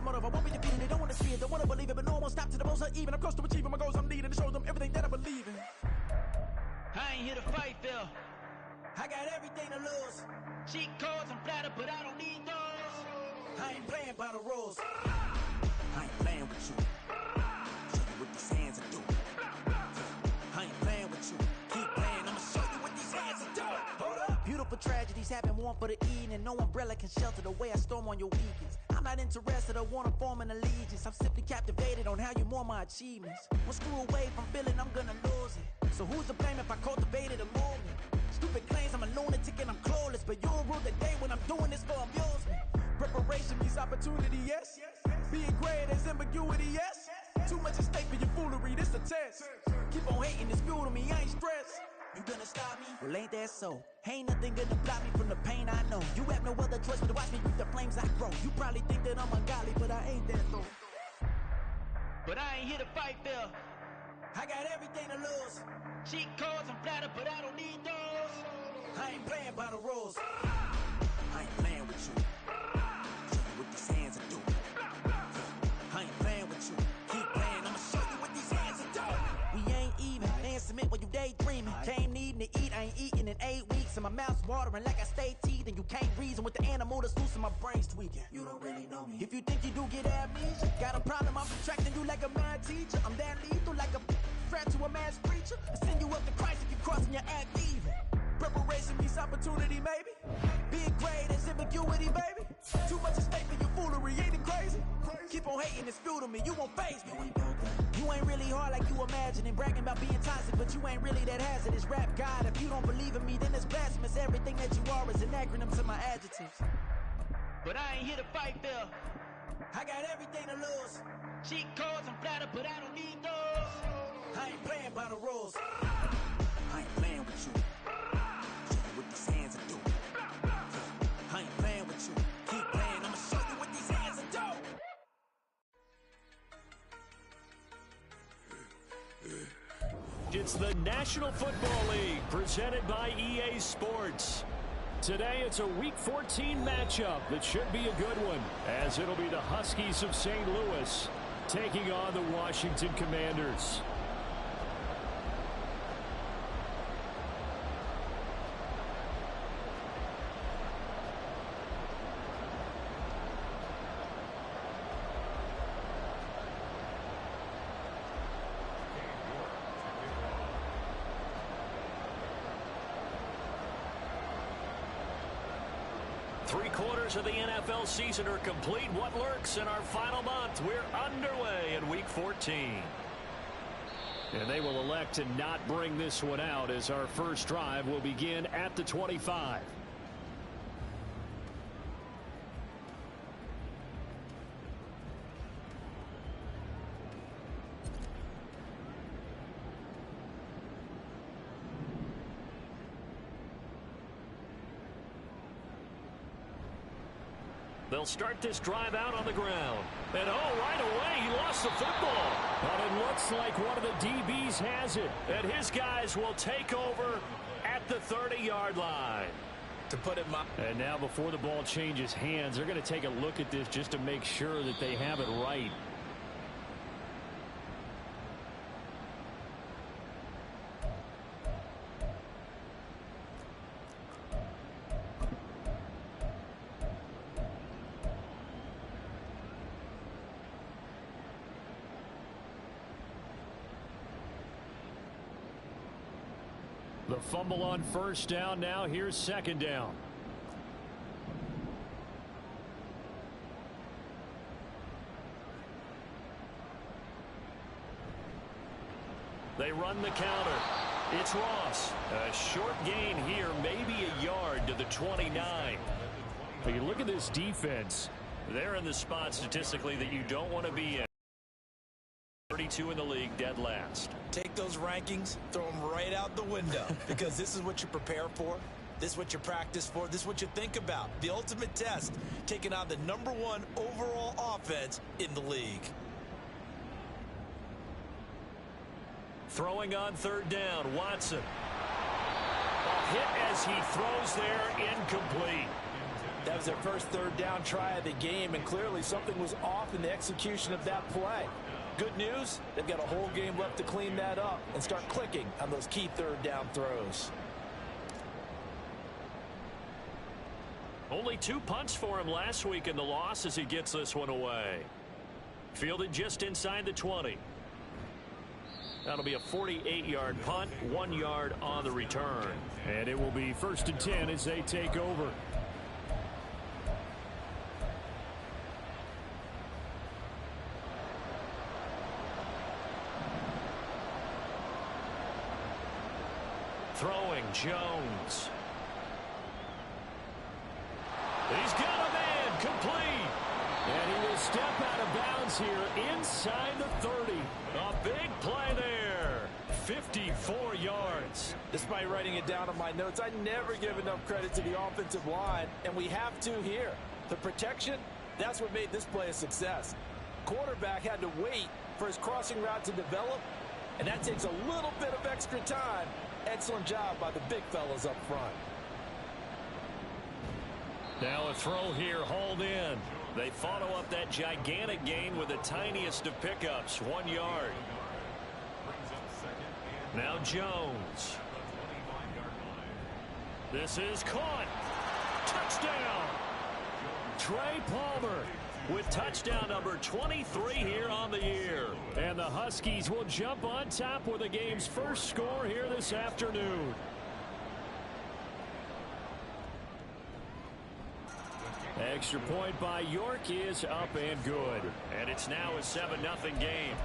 a motive. I won't be defeated. They don't want to see it. Don't want to believe it, but no one won't stop to the most even. I'm close to achieving my goals. I'm needing to show them everything that I believe in. I ain't here to fight, Phil. I got everything to lose. Cheat codes, I'm flattered, but I don't need those. I ain't playing by the rules. I ain't playing with you. Show you what these hands are doing. I ain't playing with you. Keep playing, I'ma show you what these hands are doing. Hold up. Beautiful tragedies happen, one for the evening. No umbrella can shelter the way I storm on your weekends. I'm not interested, I wanna form an allegiance. I'm simply captivated on how you more my achievements. One screw away from feeling I'm gonna lose it. So who's to blame if I cultivated a movement? Stupid claims I'm a lunatic and I'm clueless, but you'll rule the day when I'm doing this for amusement. Preparation means opportunity, yes. Being great is ambiguity, yes. Too much at stake for your foolery, this a test. Keep on hating, it's fuel to me, I ain't stressed. You gonna stop me? Well, ain't that so? Ain't nothing gonna block me from the pain I know. You have no other choice but to watch me reap the flames I grow. You probably think that I'm ungodly, but I ain't that though. But I ain't here to fight, Phil. I got everything to lose. Cheat codes, I'm flattered, but I don't need those. I ain't playing by the rules. I ain't playing with you. Show you what these hands are doing. I ain't playing with you. Keep playing, I'ma show you what these hands are doing. We ain't even. They ain't submit when you daydreaming. Came needing to eat, I ain't eating in 8 weeks. And my mouth's watering like I stay teeth. And you can't reason with the animal that's loose and my brain's tweaking. You don't really know me. If you think you do get amnesia, got a problem, I'm subtracting you like a mad teacher. I'm that lethal like a threat to a mass preacher. I send you up to Christ if you crossing your act even. Preparation means opportunity, maybe. Being great is ambiguity, baby. Too much at stake for your foolery, ain't it crazy? Keep on hating, it's fuel to me, you won't face me. You ain't really hard like you imagine and bragging about being toxic, but you ain't really that hazardous. Rap God, if you don't believe in me, then it's blasphemous. Everything that you are is an acronym to my adjectives. But I ain't here to fight, Phil. I got everything to lose. Cheat codes, I'm flattered, but I don't need those. I ain't playing by the rules. I ain't playing with you. Show you what these hands are doing. I ain't playing with you. Keep playing, I'ma show you what these hands are doing. It's the National Football League presented by EA Sports. Today it's a Week 14 matchup that should be a good one, as it'll be the Huskies of St. Louis taking on the Washington Commanders. Three-quarters of the NFL season are complete. What lurks in our final month? We're underway in Week 14. And they will elect to not bring this one out as our first drive will begin at the 25. They'll start this drive out on the ground. And right away, he lost the football. But it looks like one of the DBs has it. And his guys will take over at the 30-yard line. To put it and now before the ball changes hands, they're going to take a look at this just to make sure that they have it right. The fumble on first down. Now here's second down. They run the counter. It's Ross. A short gain here, maybe a yard to the 29. But you look at this defense. They're in the spot statistically that you don't want to be in. 32 in the league, dead last. Take those rankings, throw them right out the window, because this is what you prepare for. This is what you practice for. This is what you think about. The ultimate test, taking on the #1 overall offense in the league. Throwing on third down, Watson. A hit as he throws there, incomplete. That was their first third down try of the game, and clearly something was off in the execution of that play. Good news, they've got a whole game left to clean that up and start clicking on those key third down throws. Only 2 punts for him last week in the loss as he gets this one away. Fielded just inside the 20. That'll be a 48-yard punt, 1 yard on the return. And it will be 1st and 10 as they take over. Throwing Jones. He's got a man complete. And he will step out of bounds here inside the 30. A big play there. 54 yards. Despite writing it down on my notes, I never give enough credit to the offensive line, and we have to here. The protection, that's what made this play a success. Quarterback had to wait for his crossing route to develop, and that takes a little bit of extra time. Excellent job by the big fellas up front. Now a throw here hauled in. They follow up that gigantic gain with the tiniest of pickups, 1 yard. Now Jones. This is caught. Touchdown. Trey Palmer with touchdown number 23 here on the year. And the Huskies will jump on top with the game's first score here this afternoon. Extra point by York is up and good. And it's now a 7-0 game.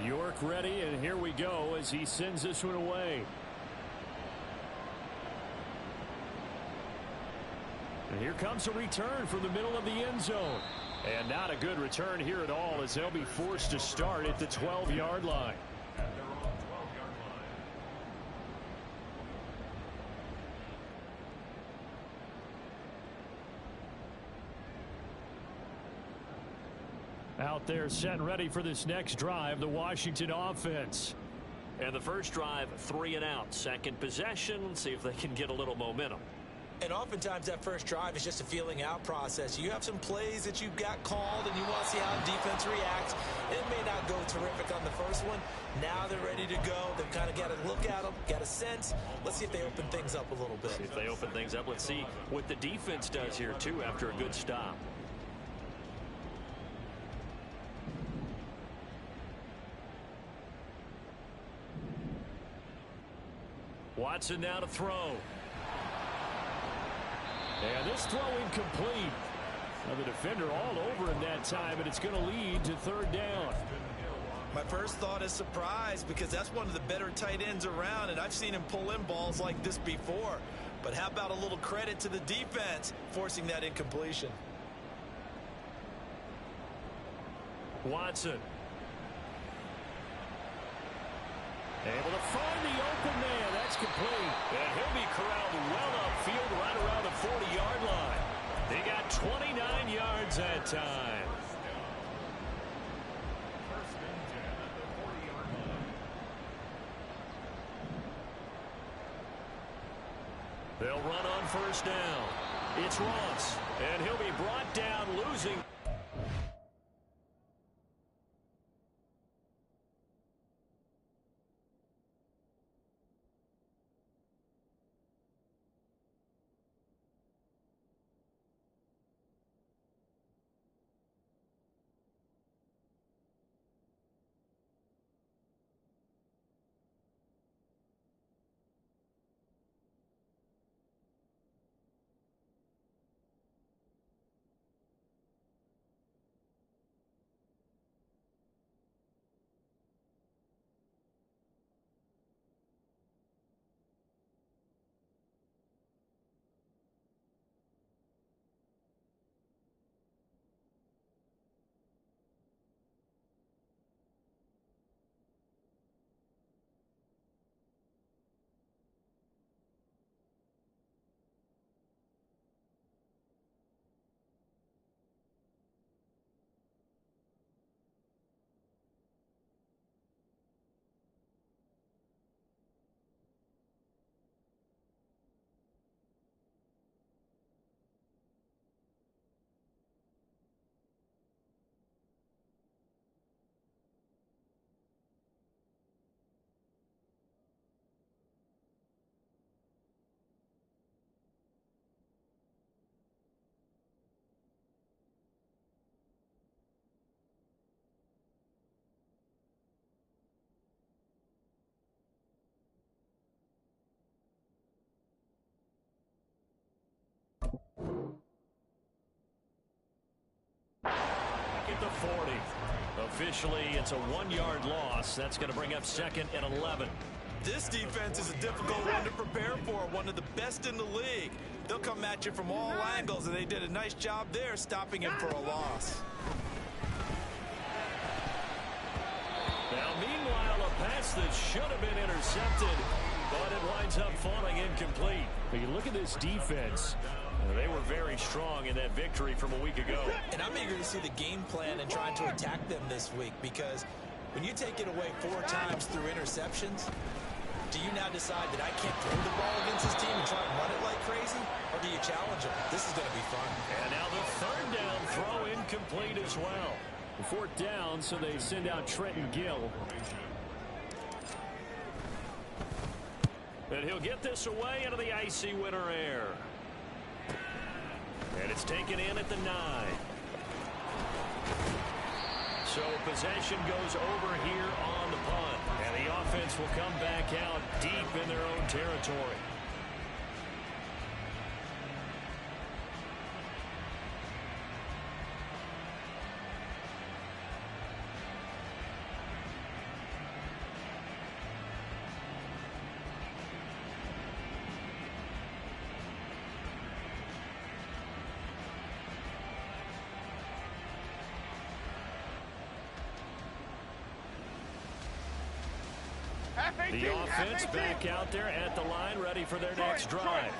York ready, and here we go as he sends this one away. And here comes a return from the middle of the end zone. And not a good return here at all as they'll be forced to start at the 12-yard line. Out there set and ready for this next drive, the Washington offense. And the first drive, 3 and out. Second possession, see if they can get a little momentum. And oftentimes that first drive is just a feeling out process. You have some plays that you've got called and you want to see how the defense reacts. It may not go terrific on the first one. Now they're ready to go. They've kind of got to look at them, got a sense. Let's see if they open things up a little bit. If they open things up, let's see what the defense does here too after a good stop. Watson now to throw. And this throw incomplete. Now the defender all over him that time, and it's going to lead to 3rd down. My first thought is surprise because that's one of the better tight ends around, and I've seen him pull in balls like this before. But how about a little credit to the defense forcing that incompletion? Watson. Able to find the open man. That's complete. And he'll be corralled well upfield right around the 40-yard line. They got 29 yards that time. They'll run on first down. It's Ross, and he'll be brought down losing. 40. Officially, it's a 1-yard loss. That's going to bring up 2nd and 11. This defense is a difficult one to prepare for, one of the best in the league. They'll come at you from all angles, and they did a nice job there stopping him for a loss. Now, meanwhile, a pass that should have been intercepted, but it winds up falling incomplete. But you look at this defense. They were very strong in that victory from a week ago. And I'm eager to see the game plan and trying to attack them this week, because when you take it away 4 times through interceptions, do you now decide that I can't throw the ball against this team and try and run it like crazy? Or do you challenge them? This is going to be fun. And now the 3rd down throw incomplete as well. 4th down, so they send out Trenton Gill. And he'll get this away into the icy winter air. And it's taken in at the 9. So possession goes over here on the punt. And the offense will come back out deep in their own territory. The offense back out there at the line, ready for their next drive.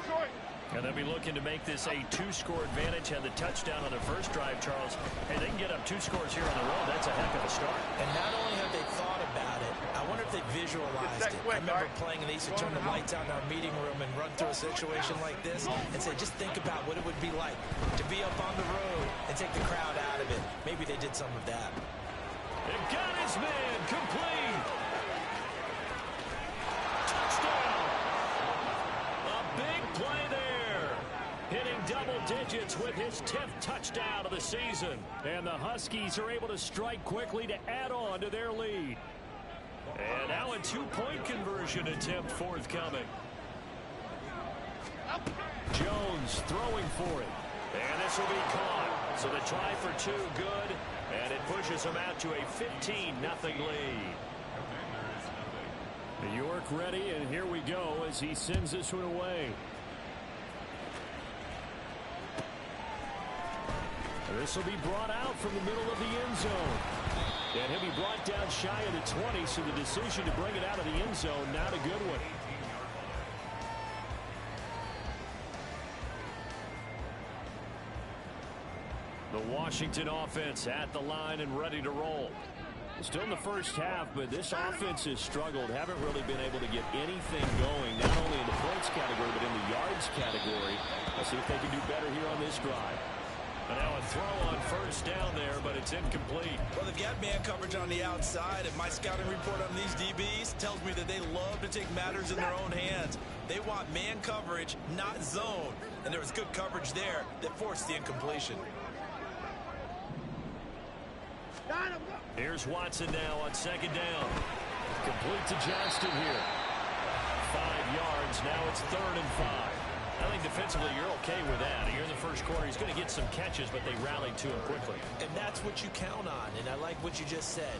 And they'll be looking to make this a 2-score advantage. Had the touchdown on their first drive, Charles. Hey, they can get up 2 scores here on the road. That's a heck of a start. And not only have they thought about it, I wonder if they visualized it. I remember playing, and they used to turn the lights out in our meeting room and run through a situation like this and say, just think about what it would be like to be up on the road and take the crowd out of it. Maybe they did some of that. And got his man complete. Play there, hitting double digits with his 10th touchdown of the season. And the Huskies are able to strike quickly to add on to their lead. And now a 2-point conversion attempt forthcoming. Jones throwing for it. And this will be caught. So the try for 2 good, and it pushes them out to a 15-0 lead. New York ready, and here we go as he sends this one away. This will be brought out from the middle of the end zone. And he'll be brought down shy of the 20, so the decision to bring it out of the end zone, not a good one. The Washington offense at the line and ready to roll. Still in the first half, but this offense has struggled. Haven't really been able to get anything going, not only in the points category, but in the yards category. Let's see if they can do better here on this drive. And now a throw on first down there, but it's incomplete. Well, they've got man coverage on the outside, and my scouting report on these DBs tells me that they love to take matters in their own hands. They want man coverage, not zone. And there was good coverage there that forced the incompletion. Here's Watson now on 2nd down. Complete to Johnston here. 5 yards. Now it's 3rd and 5. I think defensively you're okay with that. Here in the first quarter, he's going to get some catches, but they rallied to him quickly. And that's what you count on, and I like what you just said.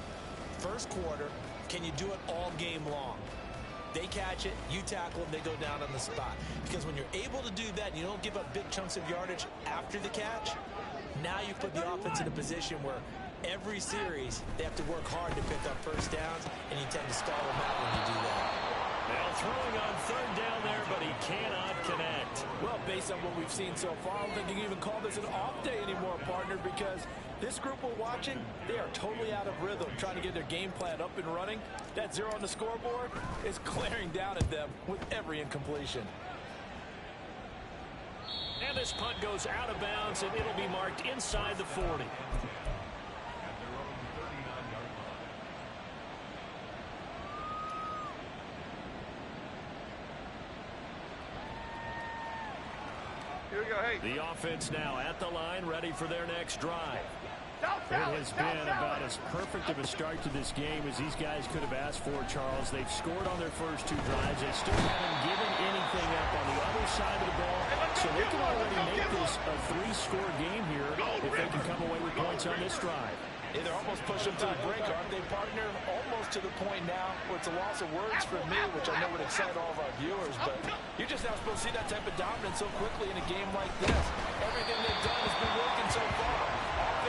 First quarter, can you do it all game long? They catch it, you tackle them, they go down on the spot. Because when you're able to do that, and you don't give up big chunks of yardage after the catch, now you put the offense in a position where every series they have to work hard to pick up first downs, and you tend to stall them out when you do that. Now throwing on 3rd down there, but he cannot connect. Well, based on what we've seen so far, I don't think you can even call this an off day anymore, partner, because this group we're watching, they are totally out of rhythm, trying to get their game plan up and running. That 0 on the scoreboard is glaring down at them with every incompletion. And this punt goes out of bounds, and it'll be marked inside the 40. Here we go, hey. The offense now at the line, ready for their next drive. It has been about as perfect of a start to this game as these guys could have asked for, Charles. They've scored on their first 2 drives. They still haven't given anything up on the other side of the ball. So they can already make this a 3-score game here if they can come away with points on this drive. Hey, they're almost pushing to the brink, aren't they, partner? Almost to the point now where it's a loss of words for me, which I know would excite all of our viewers, but you're just not supposed to see that type of dominance so quickly in a game like this. Everything they've done has been working so far.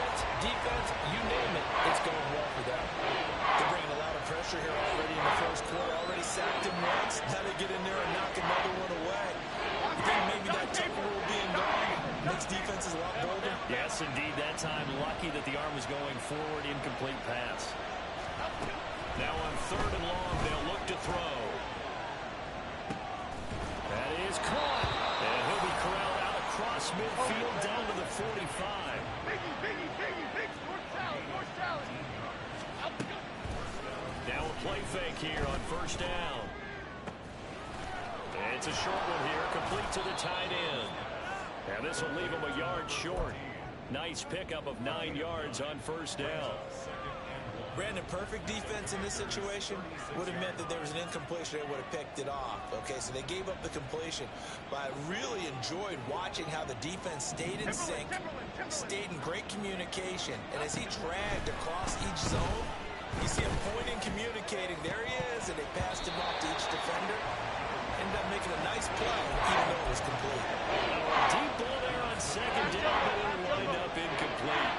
Offense, defense, you name it, it's going well for them. They're bringing a lot of pressure here already in the first quarter. Already sacked him once. Now they get in there and knock another one away. I think maybe that tempo rule being gone makes defenses a lot bolder. Yes, indeed. That time, lucky that the arm was going forward. Incomplete pass. Now on 3rd and long, they'll look to throw. That is caught. And he'll be corralled out across midfield down to the 45. Now a play fake here on 1st down. And it's a short one here, complete to the tight end. And this will leave him a yard short. Nice pickup of 9 yards on 1st down. Brandon, perfect defense in this situation would have meant that there was an incompletion. They would have picked it off. Okay, so they gave up the completion. But I really enjoyed watching how the defense stayed in sync, stayed in great communication. And as he dragged across each zone, you see him pointing, communicating. There he is, and they passed him off to each defender. Ended up making a nice play, even though it was complete. Deep ball there on 2nd down, but it'll wind up incomplete.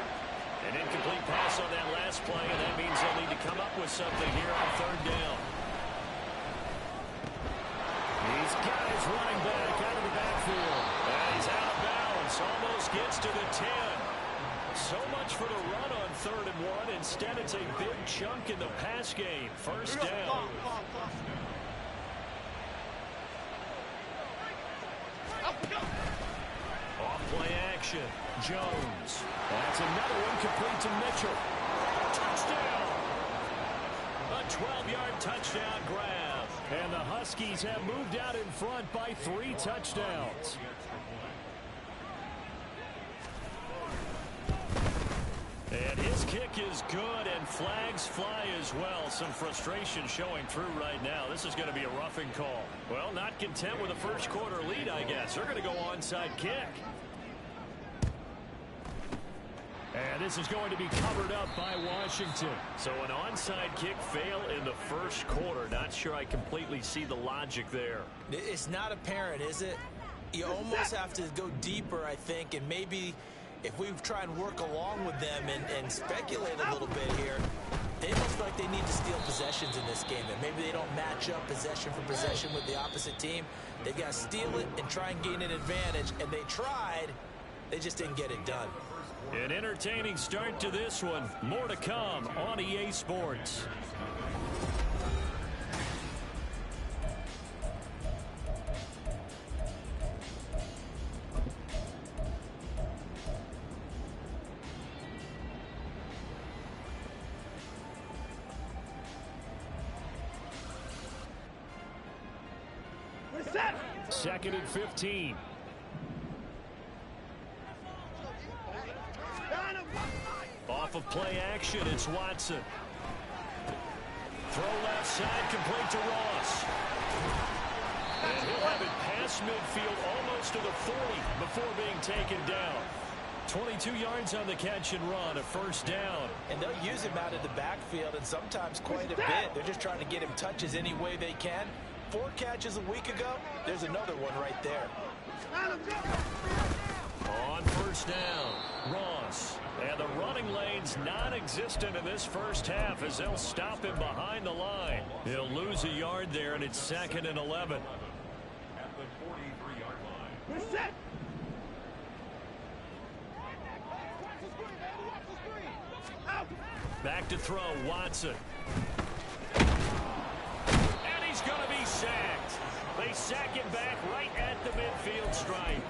An incomplete pass on that last play, and that means they'll need to come up with something here on 3rd down. He's got his running back out of the backfield. And he's out of bounds. Almost gets to the 10. So much for the run on 3rd and 1. Instead, it's a big chunk in the pass game. 1st down. Off play action. Jones. That's another one complete to Mitchell. Touchdown. A 12-yard touchdown grab. And the Huskies have moved out in front by 3 touchdowns. And his kick is good, and flags fly as well. Some frustration showing through right now. This is going to be a roughing call. Well, not content with a first quarter lead, I guess. They're going to go onside kick. And this is going to be covered up by Washington. So an onside kick fail in the first quarter. Not sure I completely see the logic there. It's not apparent, is it? You almost have to go deeper, I think, and maybe if we try and work along with them and speculate a little bit here, they look like they need to steal possessions in this game. And maybe they don't match up possession for possession with the opposite team. They've got to steal it and try and gain an advantage. And they tried. They just didn't get it done. An entertaining start to this one. More to come on EA Sports. Second and 15. Off of play action, it's Watson. Throw left side, complete to Ross. And he'll have it past midfield, almost to the 40 before being taken down. 22 yards on the catch and run, a 1st down. And they'll use him out of the backfield, and sometimes quite a bit. They're just trying to get him touches any way they can. 4 catches a week ago, there's another one right there. On 1st down, Ross. And the running lane's non-existent in this first half as they'll stop him behind the line. He'll lose a yard there, and it's 2nd and 11. At the 43-yard line. Set. Back to throw, Watson. And he's going to be sacked. They sack him back right at the midfield stripe.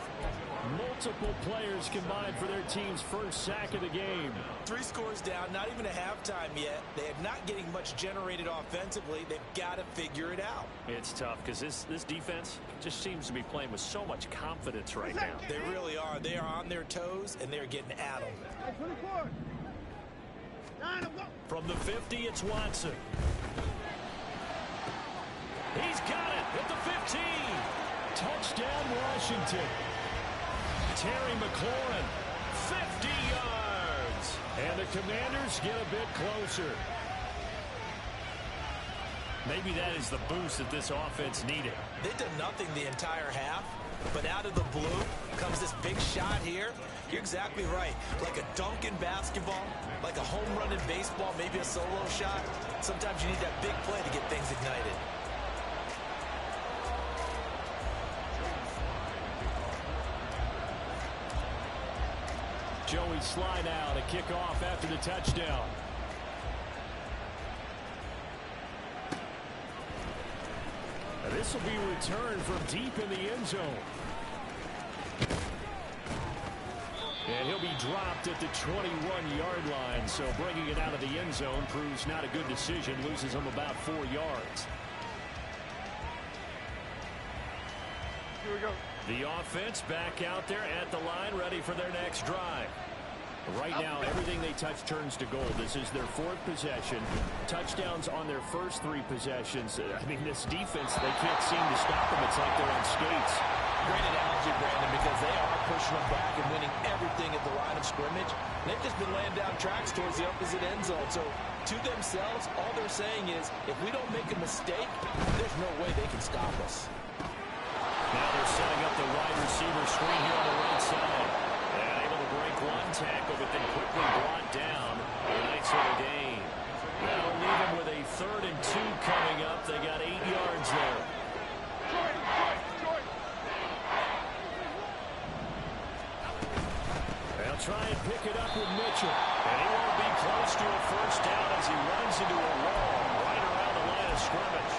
Multiple players combined for their team's first sack of the game. 3 scores down, not even a halftime yet. They are not getting much generated offensively. They've got to figure it out. It's tough because this defense just seems to be playing with so much confidence right now. They really are. They are on their toes, and they're getting at them. From the 50, it's Watson. He's got it at the 15. Touchdown, Washington. Terry McLaurin, 50 yards. And the Commanders get a bit closer. Maybe that is the boost that this offense needed. They've done nothing the entire half, but out of the blue comes this big shot here. You're exactly right. Like a dunk in basketball, like a home run in baseball, maybe a solo shot. Sometimes you need that big play to get things ignited. Joey slide out, a kickoff after the touchdown. This will be returned from deep in the end zone. And he'll be dropped at the 21-yard line. So bringing it out of the end zone proves not a good decision. Loses him about 4 yards. Here we go. The offense back out there at the line, ready for their next drive. Right now, everything they touch turns to gold. This is their 4th possession. Touchdowns on their first 3 possessions. I mean, this defense, they can't seem to stop them. It's like they're on skates. Great analogy, Brandon, because they are pushing them back and winning everything at the line of scrimmage. They've just been laying down tracks towards the opposite end zone. So, to themselves, all they're saying is, if we don't make a mistake, there's no way they can stop us. Now they're setting up the wide receiver screen here on the right side. And able to break one tackle, but then quickly brought down. A nice little gain. That'll leave them with a 3rd and 2 coming up. They got 8 yards there. They'll try and pick it up with Mitchell. And he won't be close to a first down as he runs into a wall right around the line of scrimmage.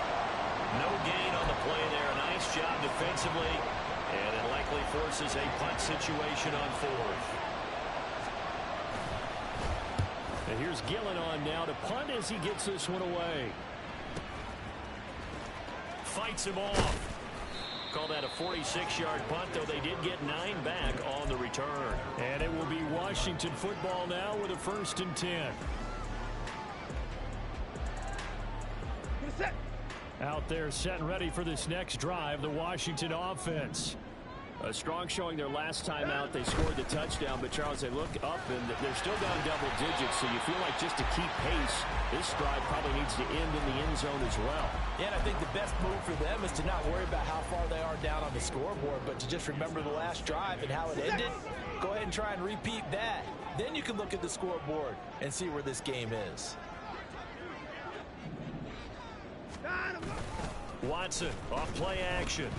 No gain on the play there. Nice job defensively. And it likely forces a punt situation on 4th. And here's Gillen on now to punt as he gets this one away. Fights him off. Call that a 46-yard punt, though they did get 9 back on the return. And it will be Washington football now with a 1st and 10. Out there set and ready for this next drive, the Washington offense. A strong showing their last time out. They scored the touchdown, but Charles, they look up and they're still down double digits, so you feel like just to keep pace, this drive probably needs to end in the end zone as well. Yeah, and I think the best move for them is to not worry about how far they are down on the scoreboard, but to just remember the last drive and how it ended. Go ahead and try and repeat that. Then you can look at the scoreboard and see where this game is. Watson off play action.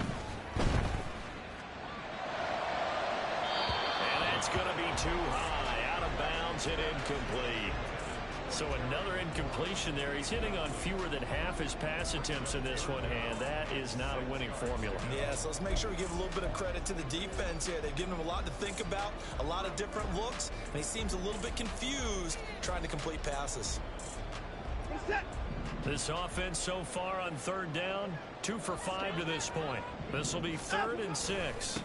And that's going to be too high. Out of bounds and incomplete. So another incompletion there. He's hitting on fewer than half his pass attempts in this one, and that is not a winning formula. Yeah, so let's make sure we give a little bit of credit to the defense here. They've given him a lot to think about, a lot of different looks, and he seems a little bit confused trying to complete passes. This offense so far on 3rd down, 2 for 5 to this point. This will be 3rd and 6.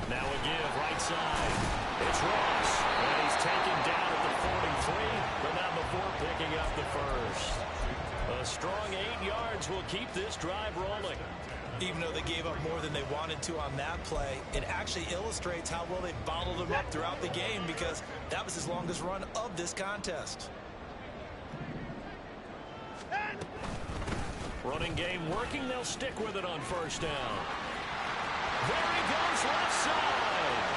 Now a give right side. It's Ross, and he's taken down at the 43, but not before picking up the 1st. A strong 8 yards will keep this drive rolling. Even though they gave up more than they wanted to on that play, it actually illustrates how well they bottled him up throughout the game, because that was his longest run of this contest. Running game working. They'll stick with it on 1st down. There he goes left side.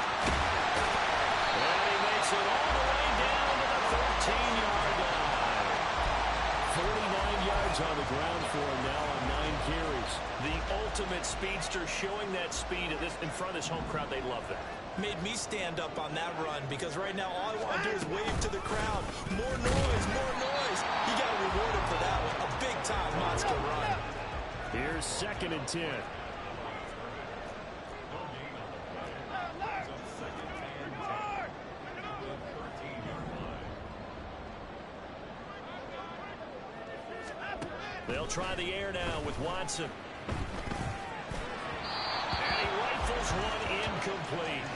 And he makes it all the way down to the 13-yard line. 49 yards on the ground for him now on 9 carries. The ultimate speedster, showing that speed in front of this home crowd. They love that. Made me stand up on that run, because right now all I want to do is wave to the crowd. More noise, more noise. You got to reward him for that one. A big-time monster run. Here's 2nd and 10. They'll try the air now with Watson. And he rifles one incomplete.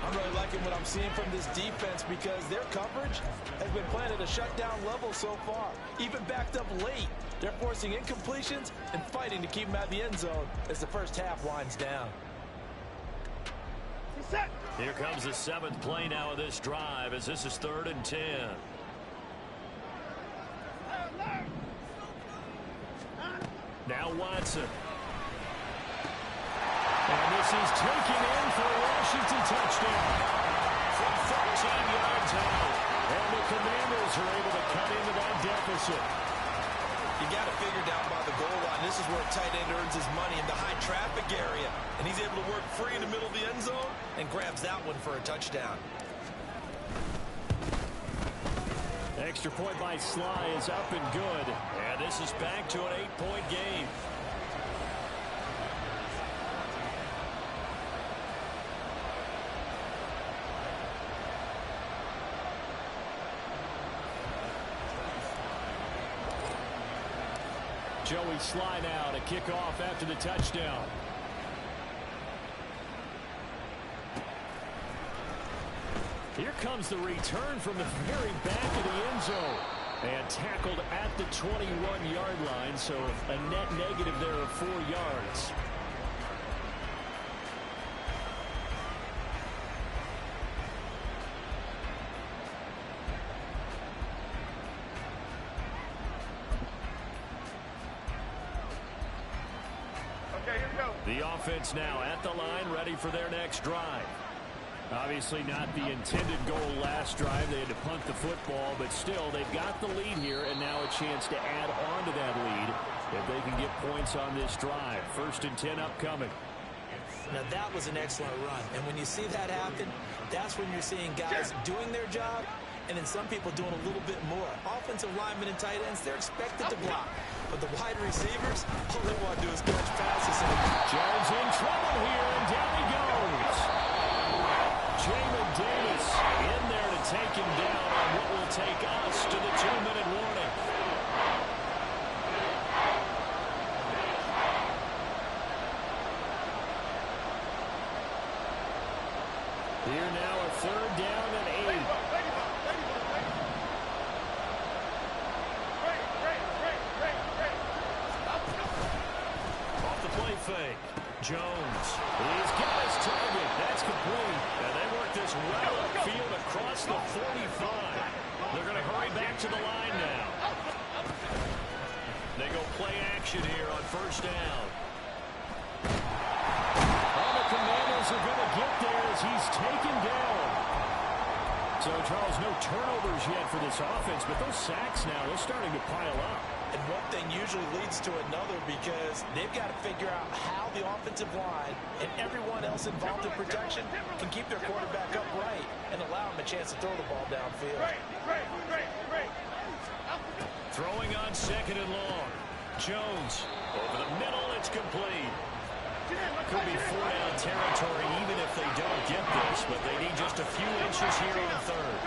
I'm really liking what I'm seeing from this defense, because their coverage has been playing at a shutdown level so far. Even backed up late, they're forcing incompletions and fighting to keep them out of the end zone as the first half winds down. Here comes the 7th play now of this drive as this is 3rd and 10. Now Watson. And this is taken in for a Washington touchdown. From 14 yards out. And the Commanders are able to cut into that deficit. You got to figure down by the goal line. This is where a tight end earns his money, in the high traffic area. And he's able to work free in the middle of the end zone and grabs that one for a touchdown. Extra point by Sly is up and good. And this is back to an 8-point game. Joey Sly now to kick off after the touchdown. Here comes the return from the very back of the end zone. And tackled at the 21-yard line, so a net negative there of 4 yards. The offense now at the line, ready for their next drive. Obviously not the intended goal last drive. They had to punt the football, but still, they've got the lead here, and now a chance to add on to that lead if they can get points on this drive. 1st and 10 upcoming. Now, that was an excellent run, and when you see that happen, that's when you're seeing guys doing their job, and then some people doing a little bit more. Offensive linemen and tight ends, they're expected to block. But the wide receivers, all they want to do is catch passes. Jones in trouble here, and down he goes. Gm1 in there to take him down on what will take us to the 2-minute warning. Here now a 3rd down and 8. Off the play fake. Jones. He's got his target. That's complete. And they work this well upfield across the 45. They're going to hurry back to the line now. They go play action here on 1st down. And the Commanders are going to get there as he's taken down. So, Charles, no turnovers yet for this offense, but those sacks now, they're starting to pile up. And one thing usually leads to another because they've got to figure out how the offensive line and everyone else involved in protection can keep their quarterback upright and allow him a chance to throw the ball downfield. Throwing on 2nd and long. Jones over the middle. It's complete. Could be 4-down territory even if they don't get this, but they need just a few inches here on 3rd.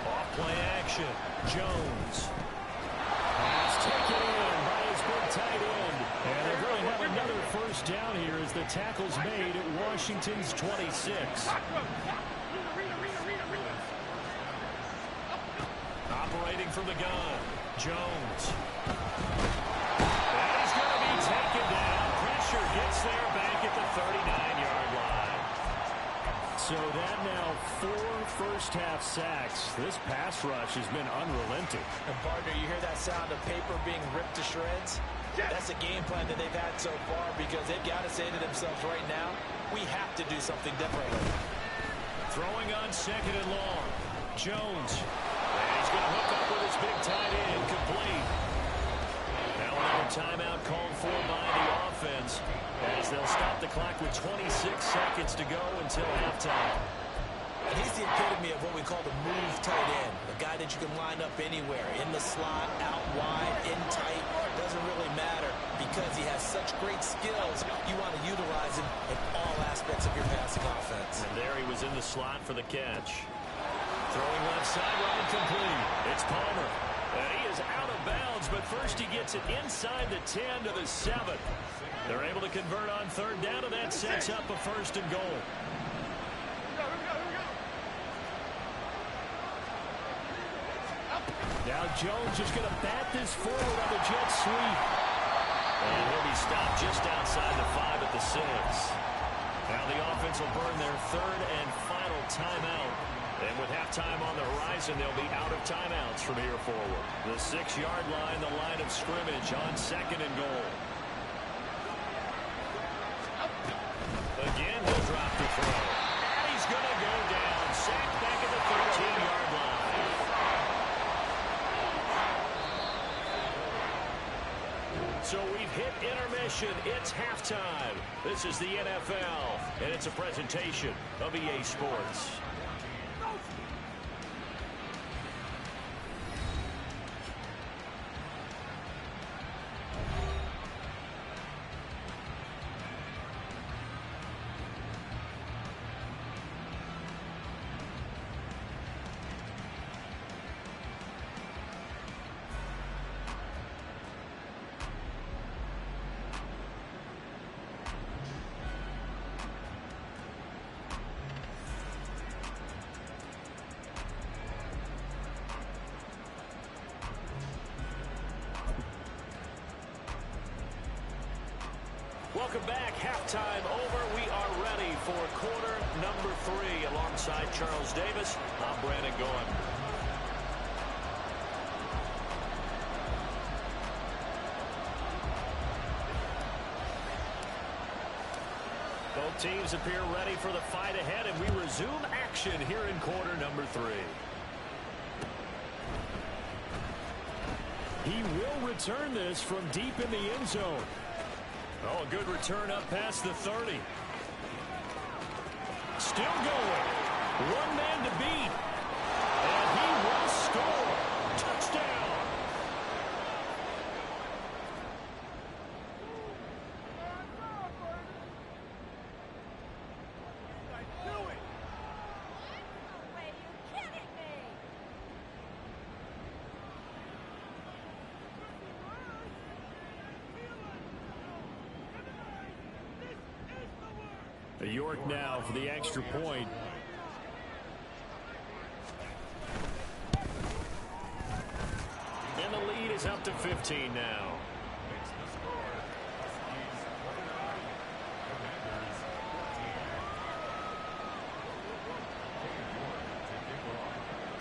Off-play action. Jones. Pass taken in by his big tight end. And they're going to have another 1st down here as the tackle's made at Washington's 26. Operating from the gun. Jones. And he's going to be taken down. Pressure gets there back at the 39-yard line. So that now 4 first-half sacks. This pass rush has been unrelenting. And, partner, you hear that sound of paper being ripped to shreds? That's a game plan that they've had so far because they've got to say to themselves right now, we have to do something differently. Throwing on 2nd and long. Jones. And he's going to hook up with his big tight end. Complete. Now another timeout called for by the offense as they'll stop the clock with 26 seconds to go until halftime. And he's the epitome of what we call the move tight end. A guy that you can line up anywhere. In the slot, out wide, in tight. Doesn't really matter because he has such great skills. You want to utilize him in all aspects of your passing offense. And there he was in the slot for the catch. Throwing left sideline complete. It's Palmer. And he is out of bounds, but first he gets it inside the 10 to the 7. They're able to convert on 3rd down, and that sets up a 1st and goal. Jones is going to bat this forward on the jet sweep. And he'll be stopped just outside the 5 at the 6. Now the offense will burn their third and final timeout. And with halftime on the horizon, they'll be out of timeouts from here forward. The 6-yard line, the line of scrimmage on 2nd and goal. Again, he'll drop the throw. And he's going to go down. Sacked back at the 13-yard line. So we've hit intermission. It's halftime. This is the NFL, and it's a presentation of EA Sports. Welcome back. Halftime over. We are ready for quarter number 3. Alongside Charles Davis, I'm Brandon Goen. Both teams appear ready for the fight ahead, and we resume action here in quarter number 3. He will return this from deep in the end zone. Oh, a good return up past the 30. Still going. One man to beat. And he will score. Touchdown. York now for the extra point. And the lead is up to 15 now.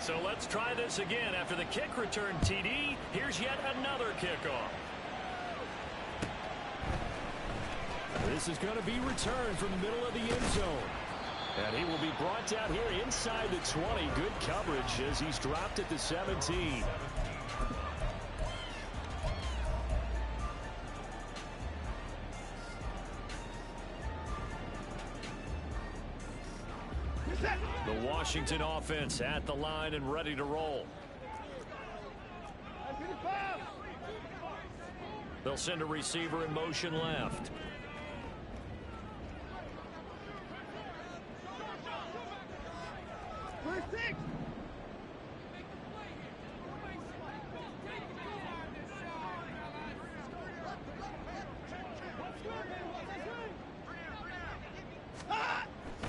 So let's try this again. After the kick return TD, here's yet another kickoff. This is going to be returned from the middle of the end zone. And he will be brought down here inside the 20. Good coverage as he's dropped at the 17. The Washington offense at the line and ready to roll. They'll send a receiver in motion left.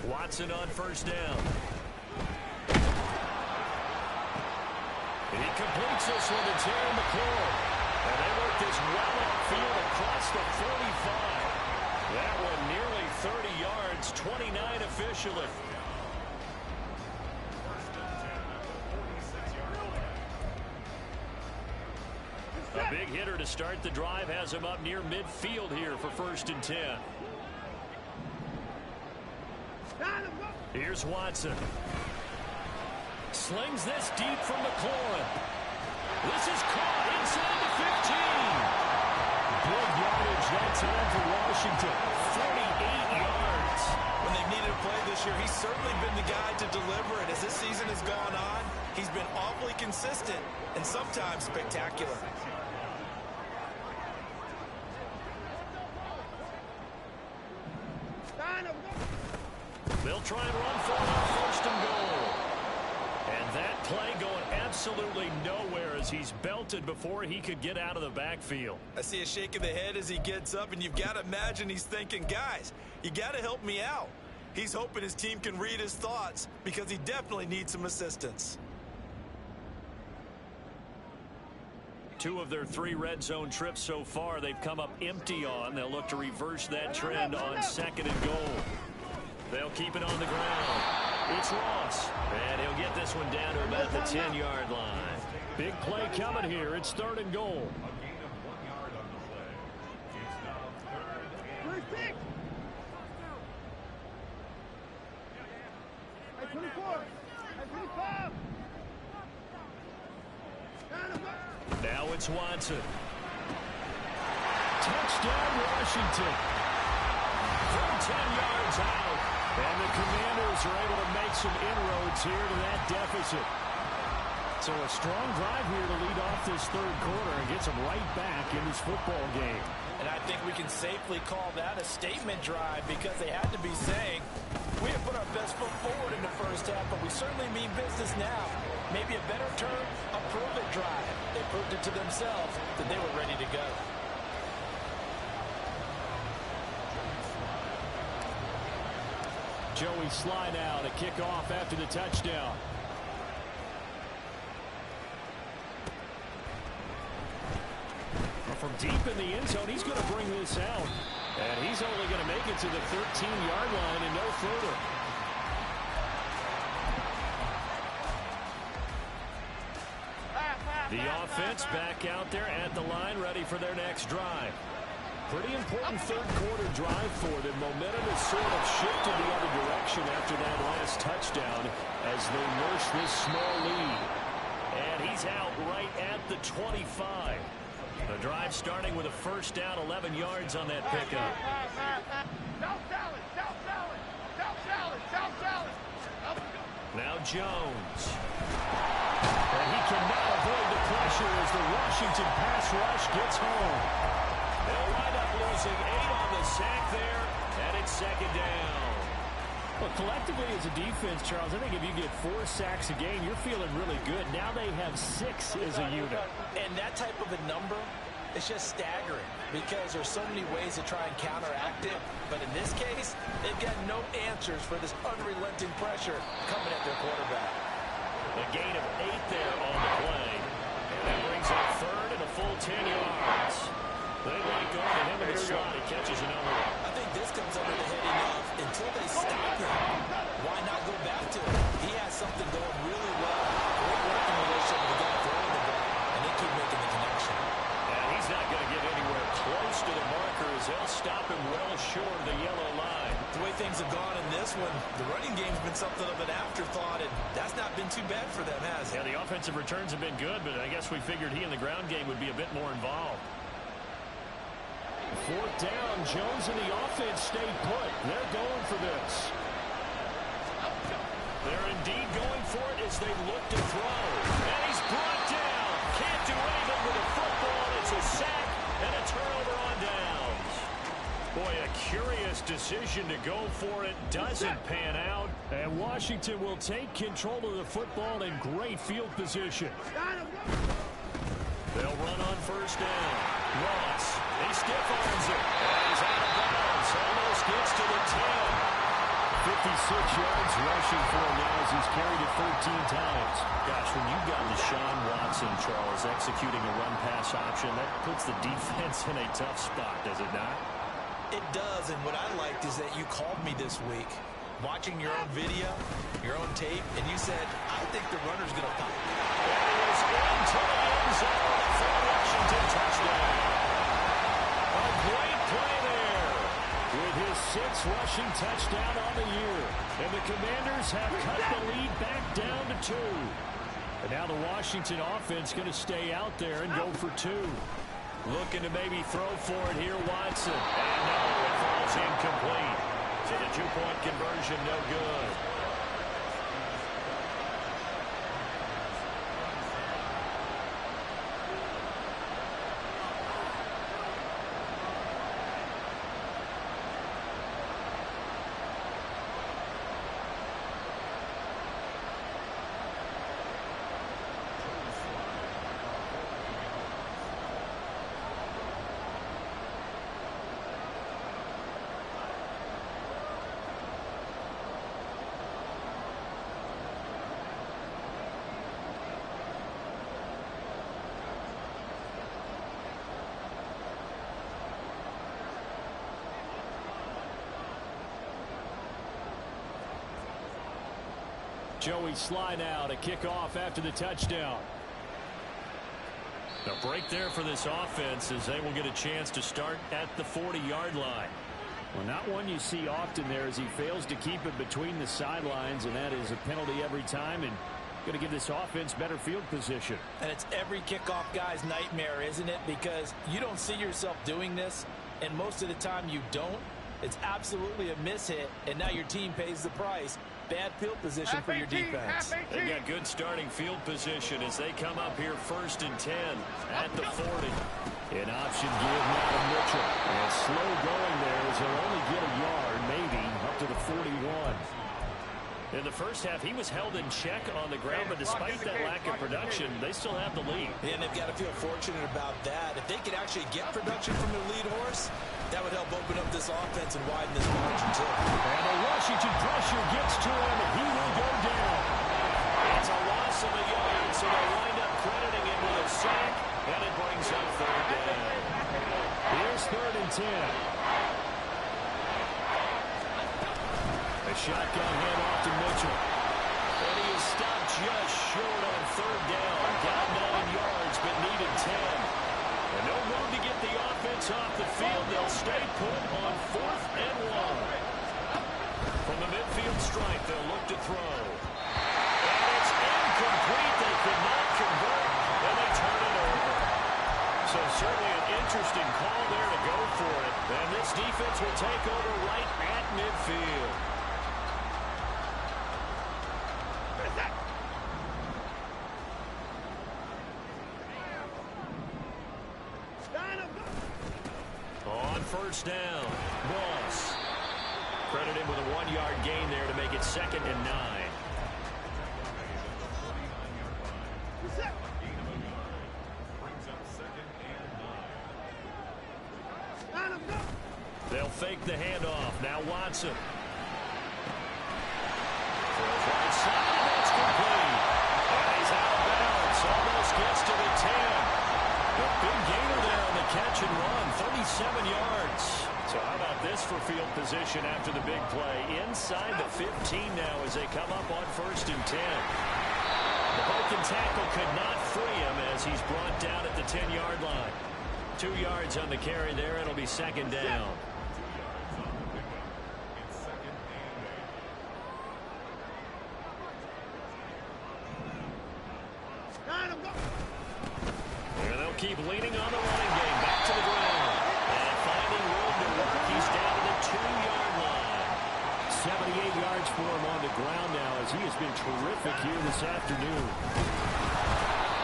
Watson on first down. And he completes this one to Terry McLaurin. And they work this well upfield across the 45. That one nearly 30 yards, 29 officially. A big hitter to start the drive has him up near midfield here for 1st and 10. Here's Watson. Slings this deep from McLaurin. This is caught inside the 15. Big yardage that time for Washington. 48 yards. When they've needed a play this year, he's certainly been the guy to deliver. And as this season has gone on, he's been awfully consistent and sometimes spectacular. They'll try and run for it on 1st and goal. And that play going absolutely nowhere as he's belted before he could get out of the backfield. I see a shake of the head as he gets up, and you've got to imagine he's thinking, guys, you got to help me out. He's hoping his team can read his thoughts because he definitely needs some assistance. 2 of their 3 red zone trips so far, they've come up empty on. They'll look to reverse that trend on 2nd and goal. They'll keep it on the ground. It's Ross, and he'll get this one down to about the 10-yard line. Big play coming here. It's 3rd and goal. A gain of 1 yard on the play. It's now 3rd and 8. Now it's Watson. Touchdown, Washington. From 10 yards out. And the Commanders are able to make some inroads here to that deficit. So a strong drive here to lead off this 3rd quarter and gets them right back in this football game. And I think we can safely call that a statement drive because they had to be saying, we have put our best foot forward in the first half, but we certainly mean business now. Maybe a better term, a prove-it drive. They proved it to themselves that they were ready to go. Joey slide out, a kickoff after the touchdown. From deep in the end zone, he's going to bring this out. And he's only going to make it to the 13-yard line and no further. The offense back out there at the line, ready for their next drive. Pretty important 3rd quarter drive for them. Momentum has sort of shifted the other direction after that last touchdown as they nurse this small lead. And he's out right at the 25. The drive starting with a first down, 11 yards on that pickup. Now Jones. And he cannot avoid the pressure as the Washington pass rush gets home. They'll wind up losing 8 on the sack there, and it's 2nd down. Well, collectively as a defense, Charles, I think if you get 4 sacks a game, you're feeling really good. Now they have 6 as a unit. And that type of a number, it's just staggering because there's so many ways to try and counteract it. But in this case, they've got no answers for this unrelenting pressure coming at their quarterback. A gain of 8 there on the play. And that brings up 3rd and a full 10 yards. They like going to him in the slot. He catches another one. I think this comes under the heading of until they stop him, why not go back to him? He has something going really well. Great working relationship with the guy throwing the ball, and they keep making the connection. And he's not going to get anywhere close to the marker as they'll stop him well short of the yellow line. The way things have gone in this one, the running game's been something of an afterthought, and that's not been too bad for them, has it? Yeah, the offensive returns have been good, but I guess we figured he in the ground game would be a bit more involved. 4th down, Jones and the offense stay put. They're going for this. They're indeed going for it as they look to throw. And he's brought down. Can't do anything with the football. It's a sack and a turnover on downs. Boy, a curious decision to go for it. Doesn't pan out. And Washington will take control of the football in great field position. They'll run on 1st down. Ross, he stiff arms it. And he's out of bounds. Almost gets to the 10. 56 yards rushing for him now as he's carried it 13 times. Gosh, when you've got Deshaun Watson, Charles, executing a run-pass option, that puts the defense in a tough spot, does it not? It does, and what I liked is that you called me this week, watching your own video, your own tape, and you said, I think the runner's going to pop. There he is into the end zone for a Washington touchdown. A great play there with his 6th rushing touchdown on the year. And the Commanders have cut the lead back down to 2. And now the Washington offense going to stay out there and go for 2. Looking to maybe throw for it here, Watson. And no, it falls incomplete. So the 2-point conversion no good. Joey Sly now to kick off after the touchdown. A break there for this offense as they will get a chance to start at the 40-yard line. Well, not one you see often there as he fails to keep it between the sidelines, and that is a penalty every time, and going to give this offense better field position. And it's every kickoff guy's nightmare, isn't it? Because you don't see yourself doing this, and most of the time you don't. It's absolutely a mishit, and now your team pays the price. Bad field position for your defense. They've got good starting field position as they come up here 1st and 10 at the 40. An option give now to Mitchell. And slow going there as he'll only get a yard, maybe, up to the 41. In the first half, he was held in check on the ground, but despite that lack of production, they still have the lead. And they've got to feel fortunate about that. If they could actually get production from their lead horse, that would help open up this offense and widen this margin, too. And the Washington pressure gets to him, and he will go down. It's a loss of a yard, so they wind up crediting him with a sack, and it brings up 3rd down. Here's 3rd and 10. A shotgun handoff to Mitchell. And he is stopped just short on 3rd down. Got 9 yards, but needed 10. And no room to get the offense off the field. They'll stay put on 4th and 1. From the midfield stripe, they'll look to throw. And it's incomplete. They could not convert, and they turn it over. So certainly an interesting call there to go for it. And this defense will take over right at midfield. On 1st down, Moss. Credit him with a 1-yard gain there to make it 2nd and 9. They'll fake the handoff. Now Watson. Throws right side, and that's complete. And he's out of bounds. Almost gets to the 10. A big gainer there on the catch and run, 37 yards. So how about this for field position after the big play? Inside the 15 now as they come up on 1st and 10. The broken tackle could not free him as he's brought down at the 10-yard line. 2 yards on the carry there. It'll be 2nd down. Keep leaning on the running game. Back to the ground. And finding room to work. He's down to the 2-yard line. 78 yards for him on the ground now as he has been terrific here this afternoon.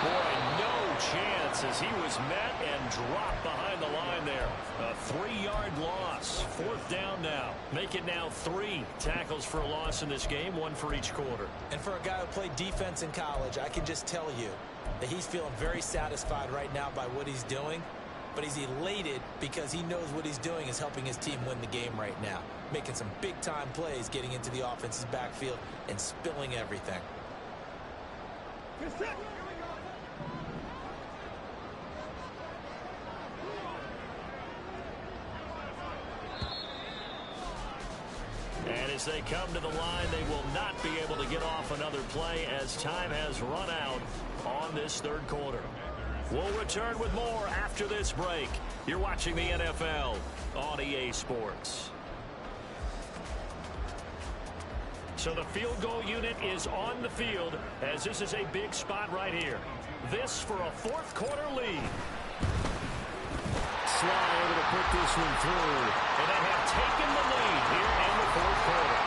Boy, no chance as he was met and dropped behind the line there. A 3-yard loss. 4th down now. Make it now 3 tackles for a loss in this game, 1 for each quarter. And for a guy who played defense in college, I can just tell you that he's feeling very satisfied right now by what he's doing, but he's elated because he knows what he's doing is helping his team win the game right now, making some big-time plays, getting into the offense's backfield and spilling everything. And as they come to the line, they will not be able to get off another play as time has run out on this 3rd quarter. We'll return with more after this break. You're watching the NFL on EA Sports. So the field goal unit is on the field as this is a big spot right here. This for a 4th quarter lead. Sly able to put this one through. And they have taken the lead here in the 4th quarter.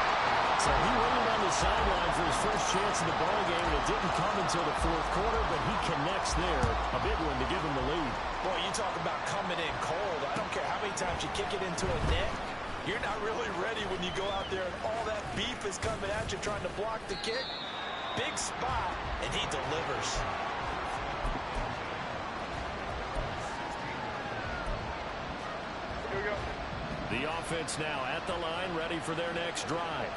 So he waited on the sideline for his first chance in the ball game, and it didn't come until the 4th quarter, but he connects there. A big one to give him the lead. Boy, you talk about coming in cold. I don't care how many times you kick it into a net. You're not really ready when you go out there and all that beef is coming at you trying to block the kick. Big spot, and he delivers. Here we go. The offense now at the line, ready for their next drive.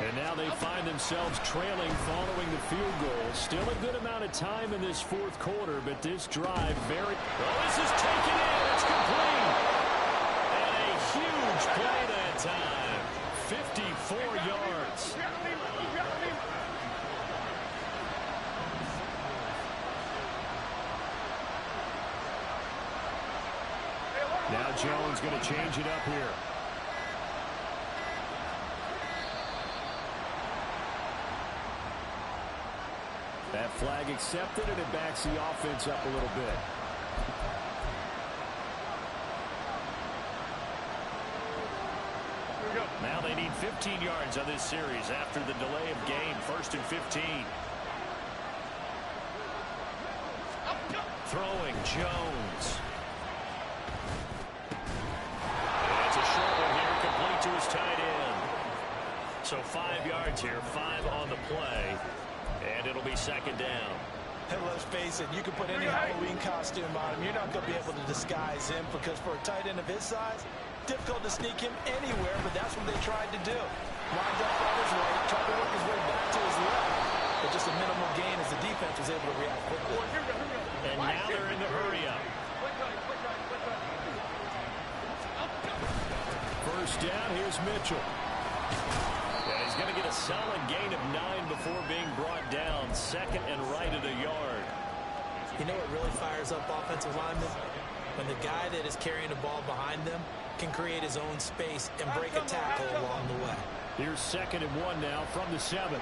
And now they find themselves trailing following the field goal. Still a good amount of time in this 4th quarter, but this drive very... Oh, this is taken in. It's complete. And a huge play that time. 54 yards. Now Jones going to change it up here. That flag accepted, and it backs the offense up a little bit. Now they need 15 yards on this series after the delay of game. 1st and 15. Throwing Jones. It's a short one here, complete to his tight end. So 5 yards here, 5 on the play, and it'll be 2nd down. And let's face it, you can put any Halloween costume on him. You're not going to be able to disguise him because for a tight end of his size, difficult to sneak him anywhere, but that's what they tried to do. Lined up on his right, tried to work his way back to his left, but just a minimal gain as the defense was able to react quickly. And now they're in the hurry-up. 1st down, here's Mitchell. And he's going to get a solid gain of 9 before being brought down. 2nd and right at a yard. You know what really fires up offensive linemen? When the guy that is carrying the ball behind them can create his own space and break a tackle along the way. Here's 2nd and 1 now from the 7.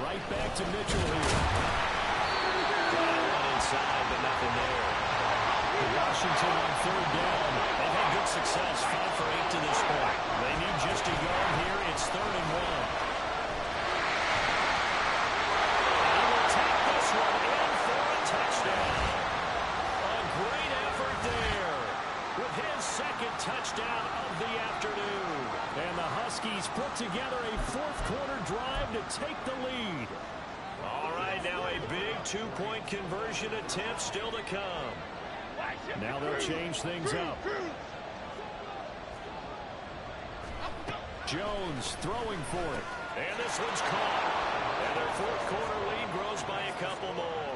Right back to Mitchell here. One inside, but nothing there. Washington on 3rd down. They've had good success, 5 for 8 to this point. They need just a yard here. It's 3rd and 1. Touchdown. A great effort there with his 2nd touchdown of the afternoon. And the Huskies put together a 4th quarter drive to take the lead. All right, now a big 2-point conversion attempt still to come. Now they'll change things up. Jones throwing for it. And this one's caught. And their 4th quarter lead grows by a couple more.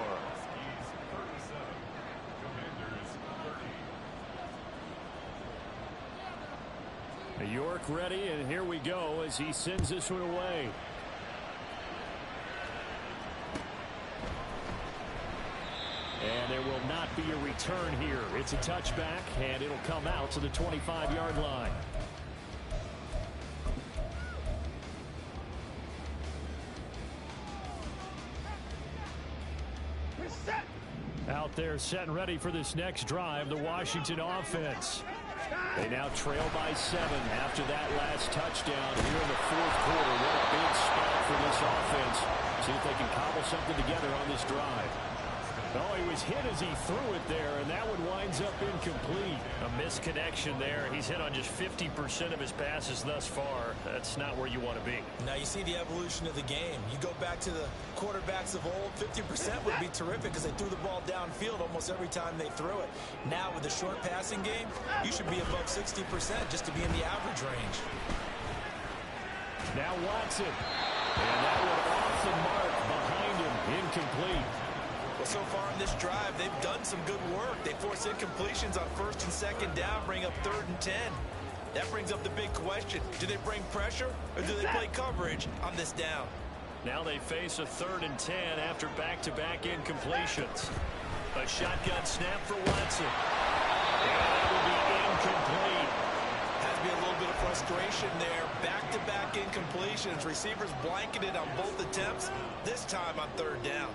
York ready, and here we go as he sends this one away. And there will not be a return here. It's a touchback, and it'll come out to the 25-yard line. Out there set and ready for this next drive, the Washington offense. They now trail by 7 after that last touchdown here in the 4th quarter. What a big spot for this offense. See if they can cobble something together on this drive. Oh, he was hit as he threw it there, and that one winds up incomplete. A misconnection there. He's hit on just 50% of his passes thus far. That's not where you want to be. Now you see the evolution of the game. You go back to the quarterbacks of old, 50% would be terrific because they threw the ball downfield almost every time they threw it. Now with the short passing game, you should be above 60% just to be in the average range. Now Watson. And that one off the mark behind him. Incomplete. Well, so far in this drive, they've done some good work. They force incompletions on 1st and 2nd down, bring up 3rd and 10. That brings up the big question. Do they bring pressure or do they play coverage on this down? Now they face a 3rd and 10 after back-to-back incompletions. A shotgun snap for Watson. And that will be incomplete. Has to be a little bit of frustration there. Back-to-back incompletions. Receivers blanketed on both attempts, this time on 3rd down.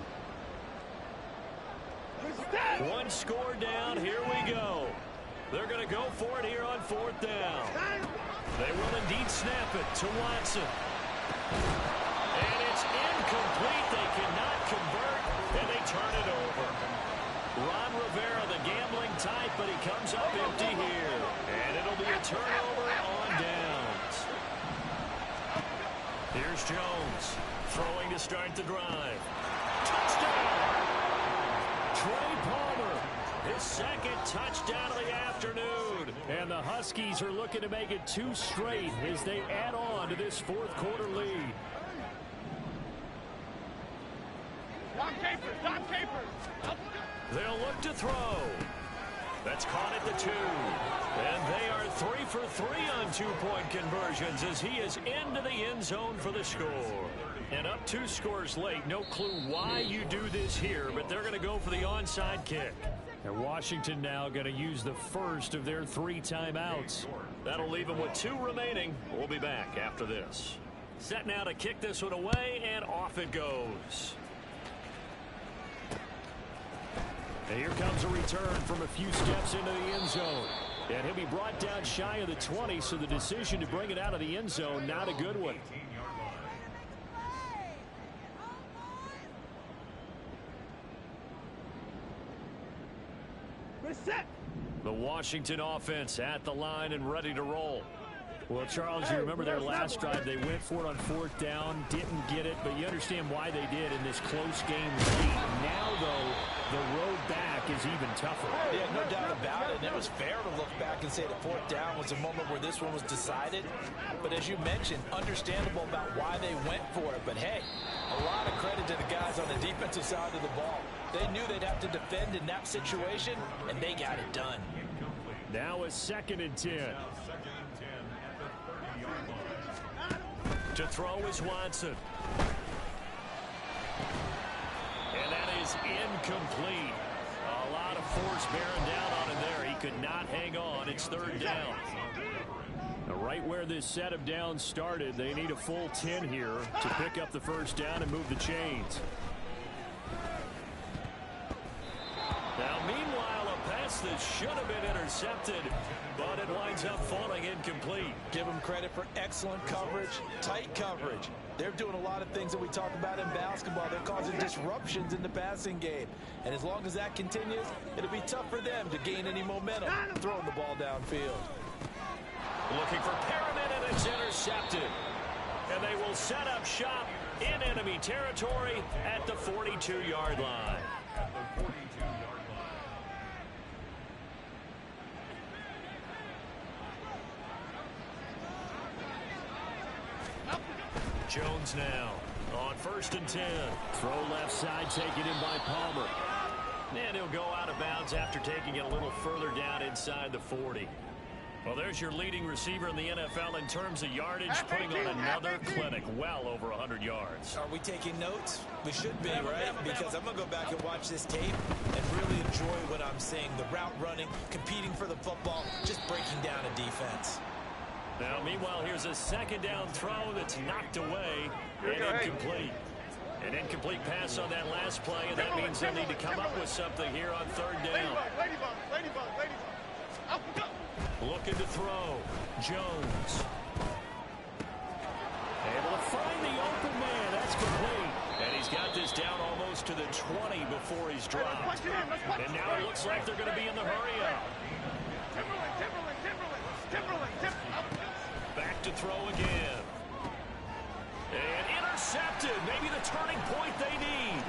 One score down. Here we go. They're going to go for it here on 4th down. They will indeed snap it to Watson. And it's incomplete. They cannot convert, and they turn it over. Ron Rivera, the gambling type, but he comes up empty here. And it'll be a turnover on downs. Here's Jones throwing to start the drive. Touchdown! Trey Palmer, his 2nd touchdown of the afternoon. And the Huskies are looking to make it 2 straight as they add on to this 4th quarter lead. Dom Capers. They'll look to throw. That's caught at the 2. And they are 3 for 3 on two-point conversions as he is into the end zone for the score. And up 2 scores late. No clue why you do this here, but they're going to go for the onside kick. And Washington now going to use the first of their 3 timeouts. That'll leave them with 2 remaining. We'll be back after this. Set now to kick this one away, and off it goes. And here comes a return from a few steps into the end zone. And he'll be brought down shy of the 20, so the decision to bring it out of the end zone, not a good one. The Washington offense at the line and ready to roll. Well, Charles, you remember their last drive. They went for it on 4th down, didn't get it, but you understand why they did in this close game lead. Now, though, the road back is even tougher. Yeah, no doubt about it. And it was fair to look back and say the 4th down was a moment where this one was decided. But as you mentioned, understandable about why they went for it. But, hey, a lot of credit to the guys on the defensive side of the ball. They knew they'd have to defend in that situation, and they got it done. Now a 2nd and 10. To throw is Watson. And that is incomplete. A lot of force bearing down on him there. He could not hang on. It's 3rd down. Now, right where this set of downs started, they need a full 10 here to pick up the 1st down and move the chains. Now, meanwhile, a pass that should have been intercepted, but it winds up falling incomplete. Give them credit for excellent coverage, tight coverage. They're doing a lot of things that we talk about in basketball. They're causing disruptions in the passing game. And as long as that continues, it'll be tough for them to gain any momentum throwing the ball downfield. Looking for Perriman, and it's intercepted. And they will set up shop in enemy territory at the 42-yard line. Jones now on 1st and 10. Throw left side, taken in by Palmer. And he'll go out of bounds after taking it a little further down inside the 40. Well, there's your leading receiver in the NFL in terms of yardage, putting on another clinic, well over 100 yards. Are we taking notes? We should be, right? Because I'm going to go back and watch this tape and really enjoy what I'm seeing. The route running, competing for the football, just breaking down a defense. Now, meanwhile, here's a 2nd down throw that's knocked away and incomplete. An incomplete pass on that last play, and that means they'll need to come up with something here on 3rd down. Looking to throw. Jones. Able to find the open man. That's complete. And he's got this down almost to the 20 before he's dropped. And now it looks like they're going to be in the hurry-up. Back to throw again. And intercepted. Maybe the turning point they need.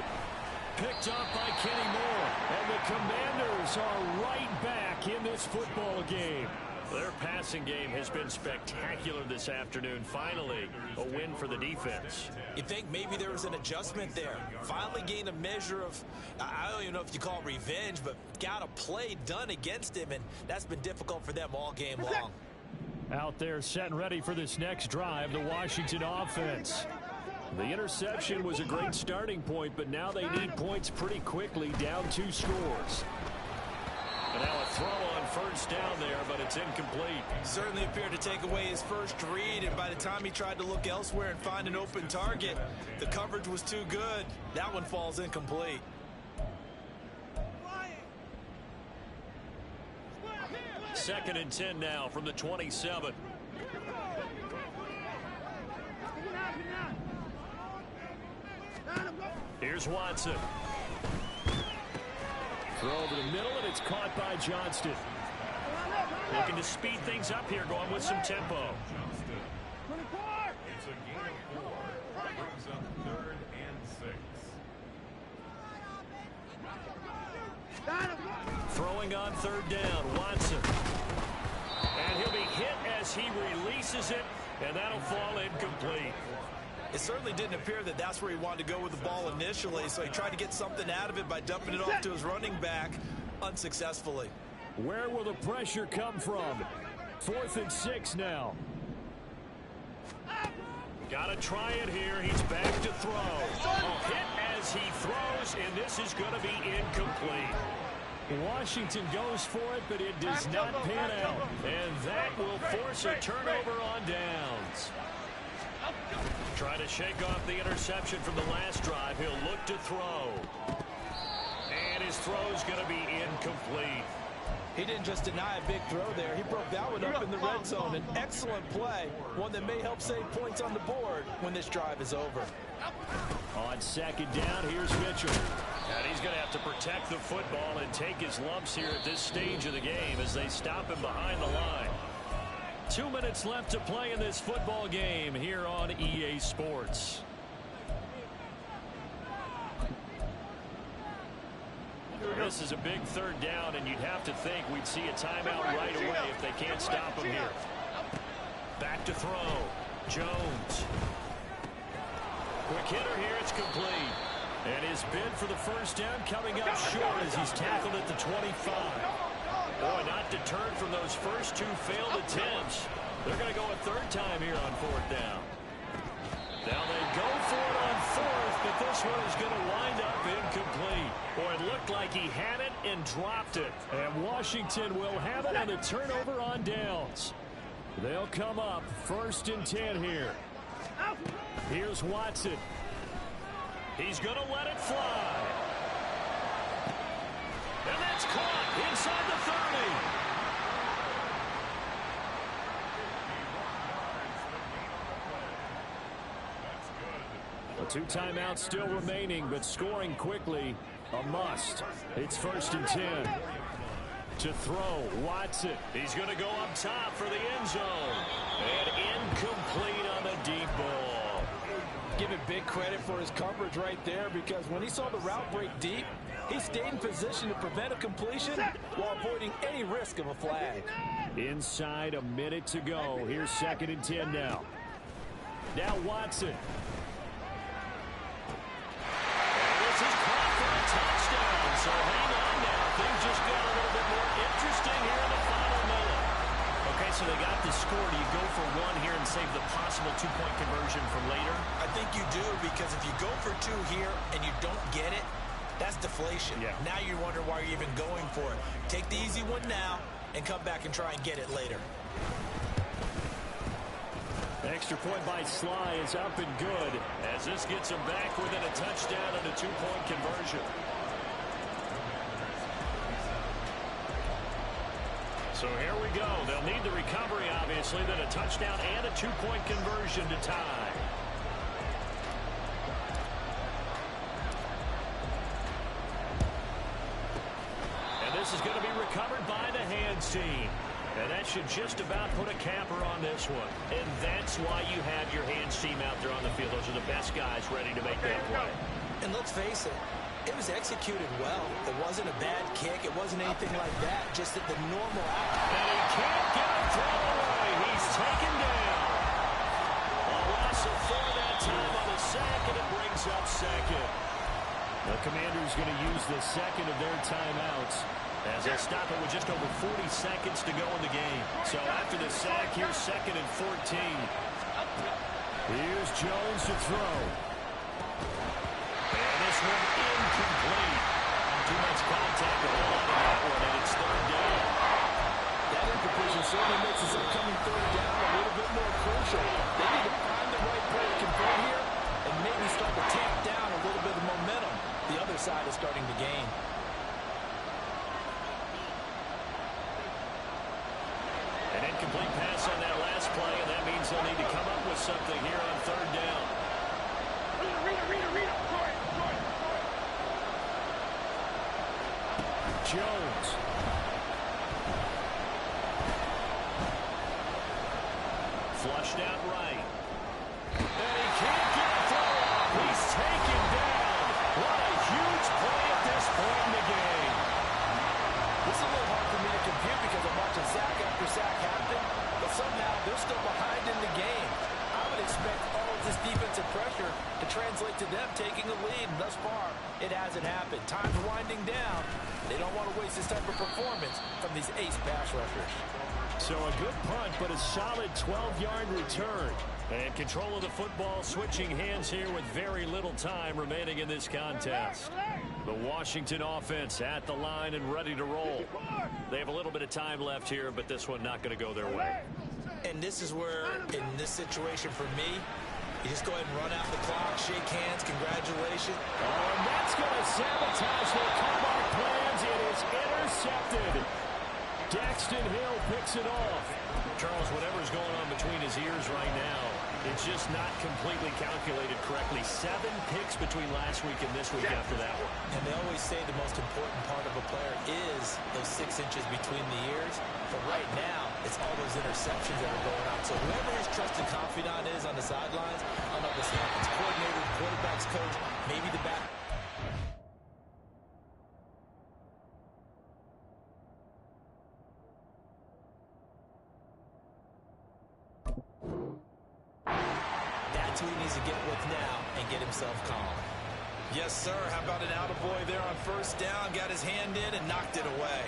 Picked up by Kenny Moore. And the Commanders are right back in this football game. Their passing game has been spectacular this afternoon. Finally, a win for the defense. You think maybe there was an adjustment there. Finally gained a measure of, I don't even know if you call it revenge, but got a play done against him, and that's been difficult for them all game long. Out there set and ready for this next drive, the Washington offense. The interception was a great starting point, but now they need points pretty quickly, down 2 scores. And now a throw on 1st down there, but it's incomplete. Certainly appeared to take away his first read, and by the time he tried to look elsewhere and find an open target, the coverage was too good. That one falls incomplete. Second and 10 now from the 27. Here's Watson. Throw over the middle, and it's caught by Johnston. Looking to speed things up here, going with some tempo. It's a gain of 4. That brings up 3rd and 6. Throwing on 3rd down, Watson. And he'll be hit as he releases it, and that'll fall incomplete. It certainly didn't appear that that's where he wanted to go with the ball initially, so he tried to get something out of it by dumping it off to his running back unsuccessfully. Where will the pressure come from? 4th and 6 now. Got to try it here. He's back to throw. Hit as he throws, and this is going to be incomplete. Washington goes for it, but it does not pan out. And that will force a turnover on downs. Trying to shake off the interception from the last drive. He'll look to throw. And his throw's going to be incomplete. He didn't just deny a big throw there. He broke that one up in the red zone. An excellent play, one that may help save points on the board when this drive is over. On 2nd down, here's Mitchell. And he's going to have to protect the football and take his lumps here at this stage of the game as they stop him behind the line. 2 minutes left to play in this football game here on EA Sports. This is a big 3rd down, and you'd have to think we'd see a timeout right away if they can't stop him here. Back to throw. Jones. Quick hitter here. It's complete. And his bid for the 1st down coming up short as he's tackled at the 25. Boy, not deterred from those first 2 failed attempts. They're going to go a 3rd time here on 4th down. Now they go for it on 4th, but this one is going to wind up incomplete. Boy, it looked like he had it and dropped it. And Washington will have it on the turnover on downs. They'll come up 1st and 10 here. Here's Watson. He's going to let it fly. And that's caught inside the 30. Well, 2 timeouts still remaining, but scoring quickly a must. It's 1st and 10. To throw, Watson. He's going to go up top for the end zone. And incomplete on the deep ball. Give it big credit for his coverage right there, because when he saw the route break deep, he stayed in position to prevent a completion while avoiding any risk of a flag. Inside a minute to go. Here's 2nd and 10 now. Now Watson. Touchdown. So hang on now. Things just got a little bit more interesting here in the final minute. Okay, so they got the score. Do you go for 1 here and save the possible 2-point conversion from later? I think you do, because if you go for 2 here and you don't get it, that's deflation. Yeah. Now you wonder why you're even going for it. Take the easy one now and come back and try and get it later. Extra point by Sly is up and good. As this gets him back within a touchdown and a 2-point conversion. So here we go. They'll need the recovery, obviously, then a touchdown and a 2-point conversion to tie. And this is going to be recovered by the hands team. And that should just about put a capper on this one. And that's why you have your hands team out there on the field. Those are the best guys ready to make that play. And let's face it, it was executed well. It wasn't a bad kick. It wasn't anything like that. Just at the normal outcome. And he can't get a throw away. He's taken down. A loss of 4 that time on the sack, and it brings up 2nd. The Commanders going to use the 2nd of their timeouts as they stop it with just over 40 seconds to go in the game. So after the sack, here's 2nd and 14. Here's Jones to throw. And this one incomplete. Too much contact to hold on to that one, and it's 3rd down. That incompletion certainly makes this upcoming 3rd down a little bit more crucial. They need to find the right play to convert here and maybe start to tamp down a little bit of momentum the other side is starting to gain. An incomplete pass on that last play, and that means they'll need to come up with something here on 3rd down. Jones. Flushed out right. And he can't get a throw off. He's taken down. What a huge play at this point in the game. This is a little hard for me to compute because I'm watching sack after sack happen, but somehow they're still behind in the game. I would expect all of this defensive pressure to translate to them taking a lead. And thus far, it hasn't happened. Time's winding down. They don't want to waste this type of performance from these ace pass rushers. So a good punt, but a solid 12-yard return. And control of the football switching hands here with very little time remaining in this contest. The Washington offense at the line and ready to roll. They have a little bit of time left here, but this one not going to go their way. And this is where, in this situation for me, you just go ahead and run out the clock, shake hands, congratulations. Oh, and that's going to sabotage their comeback plans. It is intercepted. Daxton Hill picks it off. Charles, whatever's going on between his ears right now, it's just not completely calculated correctly. 7 picks between last week and this week after that one. And they always say the most important part of a player is those 6 inches between the ears. But right now, it's all those interceptions that are going out. So whoever his trusted confidant is on the sidelines, I don't know if it's the offense coordinator, the quarterback's coach, maybe the back. That's who he needs to get with now and get himself calm. Yes, sir. How about an attaboy there on first down? Got his hand in and knocked it away.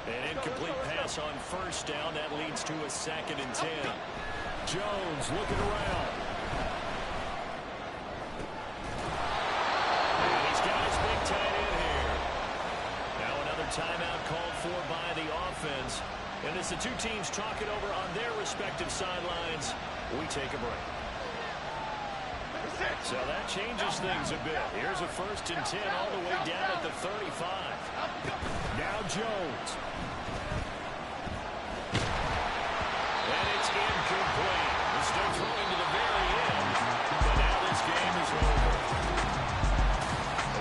An incomplete pass on first down. That leads to a 2nd and 10. Jones looking around. And he's got his big tight end here. Now another timeout called for by the offense. And as the two teams talk it over on their respective sidelines, we take a break. So that changes things a bit. Here's a 1st and 10 all the way down at the 35. Now Jones. And it's incomplete. He's still throwing to the very end. But now this game is over.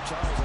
Charles,